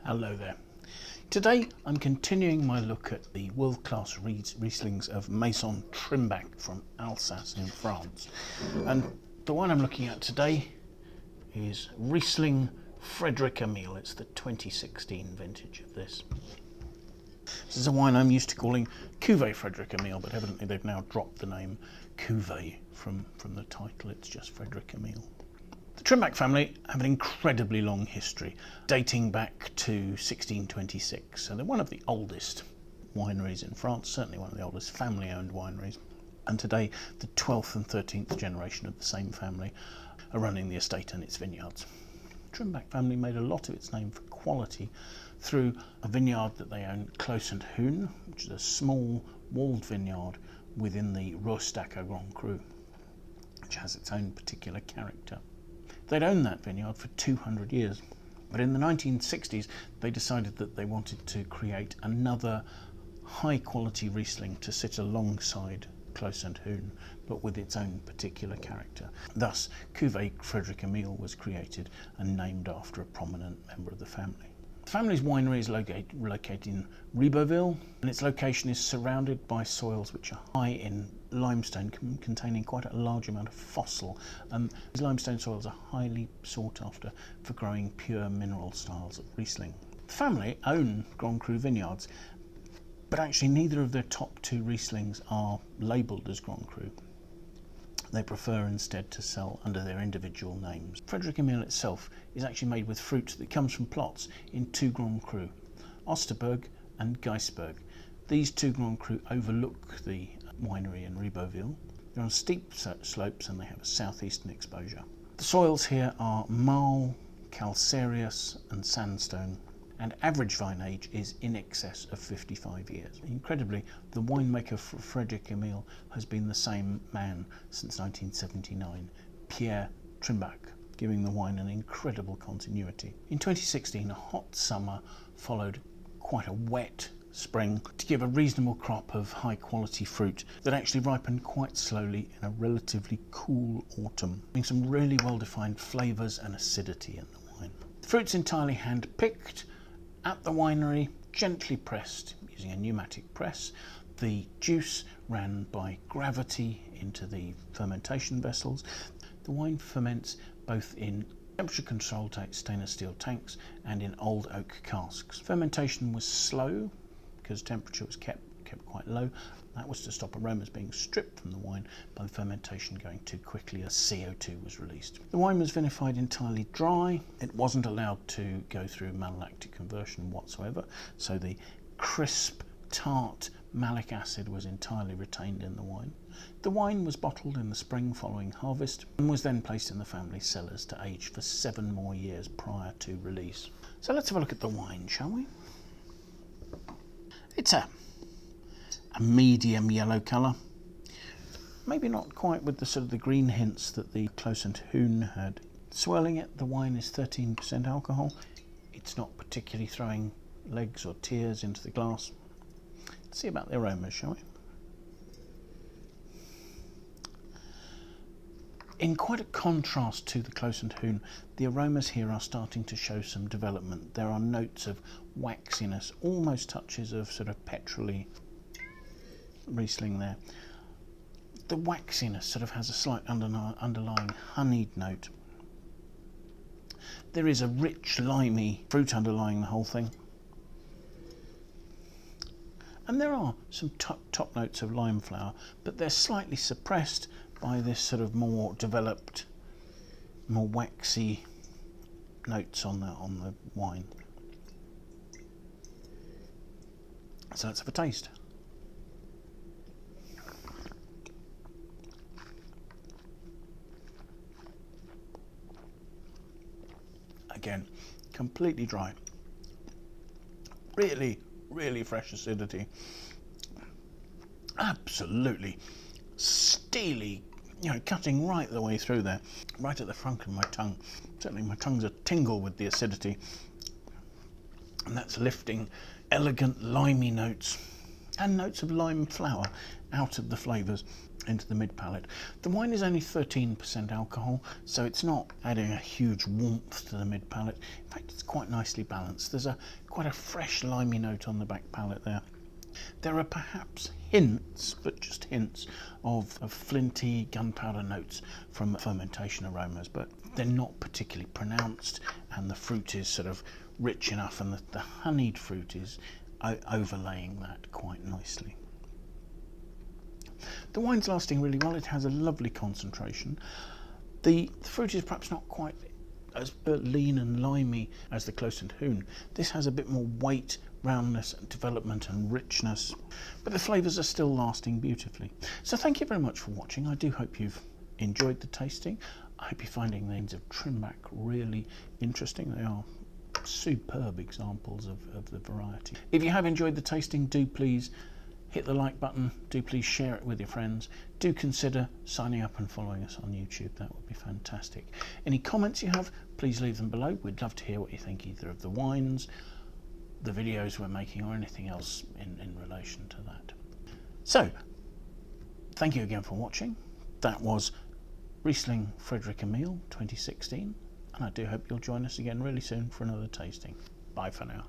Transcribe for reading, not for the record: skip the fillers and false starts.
Hello there. Today I'm continuing my look at the world-class Rieslings of Maison Trimbach from Alsace in France. And the wine I'm looking at today is Riesling Frederic Emile. It's the 2016 vintage of this. This is a wine I'm used to calling Cuvee Frederic Emile, but evidently they've now dropped the name Cuvee from the title. It's just Frederic Emile. The Trimbach family have an incredibly long history, dating back to 1626. So they're one of the oldest wineries in France, certainly one of the oldest family-owned wineries. And today, the 12th and 13th generation of the same family are running the estate and its vineyards. The Trimbach family made a lot of its name for quality through a vineyard that they own, Clos Sainte Hune, which is a small walled vineyard within the Grand Cru, which has its own particular character. They'd owned that vineyard for 200 years, but in the 1960s they decided that they wanted to create another high-quality Riesling to sit alongside Clos Sainte Hune, but with its own particular character. Thus, Cuvée Frederic Emile was created and named after a prominent member of the family. The family's winery is located in Ribeauville, and its location is surrounded by soils which are high in limestone, containing quite a large amount of fossil. These limestone soils are highly sought after for growing pure mineral styles of Riesling. The family own Grand Cru vineyards, but actually neither of their top two Rieslings are labelled as Grand Cru. They prefer instead to sell under their individual names. Frederic Emile itself is actually made with fruit that comes from plots in two Grand Cru, Osterberg and Geisberg. These two Grand Cru overlook the winery in Ribeauville. They're on steep slopes and they have a southeastern exposure. The soils here are marl, calcareous and sandstone, and average vine age is in excess of 55 years. Incredibly, the winemaker for Frederic Emile has been the same man since 1979, Pierre Trimbach, giving the wine an incredible continuity. In 2016, a hot summer followed quite a wet spring to give a reasonable crop of high quality fruit that actually ripened quite slowly in a relatively cool autumn, having some really well defined flavours and acidity in the wine. The fruit's entirely hand picked at the winery, gently pressed using a pneumatic press. The juice ran by gravity into the fermentation vessels. The wine ferments both in temperature controlled stainless steel tanks and in old oak casks. Fermentation was slow because temperature was kept quite low. That was to stop aromas being stripped from the wine by the fermentation going too quickly as CO2 was released. The wine was vinified entirely dry. It wasn't allowed to go through malolactic conversion whatsoever, so the crisp, tart malic acid was entirely retained in the wine. The wine was bottled in the spring following harvest and was then placed in the family cellars to age for 7 more years prior to release. So let's have a look at the wine, shall we? It's a medium yellow colour, maybe not quite with the sort of the green hints that the Clos Sainte Hune had. Swirling it, the wine is 13% alcohol. It's not particularly throwing legs or tears into the glass. Let's see about the aromas, shall we? In quite a contrast to the Clos Sainte Hune, the aromas here are starting to show some development. There are notes of waxiness, almost touches of sort of petrol-y Riesling there. The waxiness sort of has a slight underlying honeyed note. There is a rich limey fruit underlying the whole thing. And there are some top notes of lime flower, but they're slightly suppressed by this sort of more developed, more waxy notes on the wine. So let's have a taste. Again, completely dry. Really, really fresh acidity. Absolutely steely, cutting right the way through there, right at the front of my tongue. Certainly my tongue's a tingle with the acidity. And that's lifting elegant limey notes and notes of lime flower out of the flavours. into the mid palate. The wine is only 13% alcohol, so it's not adding a huge warmth to the mid palate. In fact, it's quite nicely balanced. There's quite a fresh limey note on the back palate there. There are perhaps hints, but just hints, of flinty gunpowder notes from fermentation aromas, but they're not particularly pronounced, and the fruit is sort of rich enough, and the honeyed fruit is overlaying that quite nicely. The wine's lasting really well. It has a lovely concentration. The fruit is perhaps not quite as lean and limey as the Clos Sainte Hune. This has a bit more weight, roundness, development and richness, but the flavours are still lasting beautifully. So thank you very much for watching. I do hope you've enjoyed the tasting. I hope you're finding the Maison Trimbach really interesting. They are superb examples of the variety. If you have enjoyed the tasting, do please hit the like button, do please share it with your friends, do consider signing up and following us on YouTube. That would be fantastic. Any comments you have, please leave them below. We'd love to hear what you think either of the wines, the videos we're making, or anything else in relation to that. So, thank you again for watching. That was Riesling Frederic Emile 2016, and I do hope you'll join us again really soon for another tasting. Bye for now.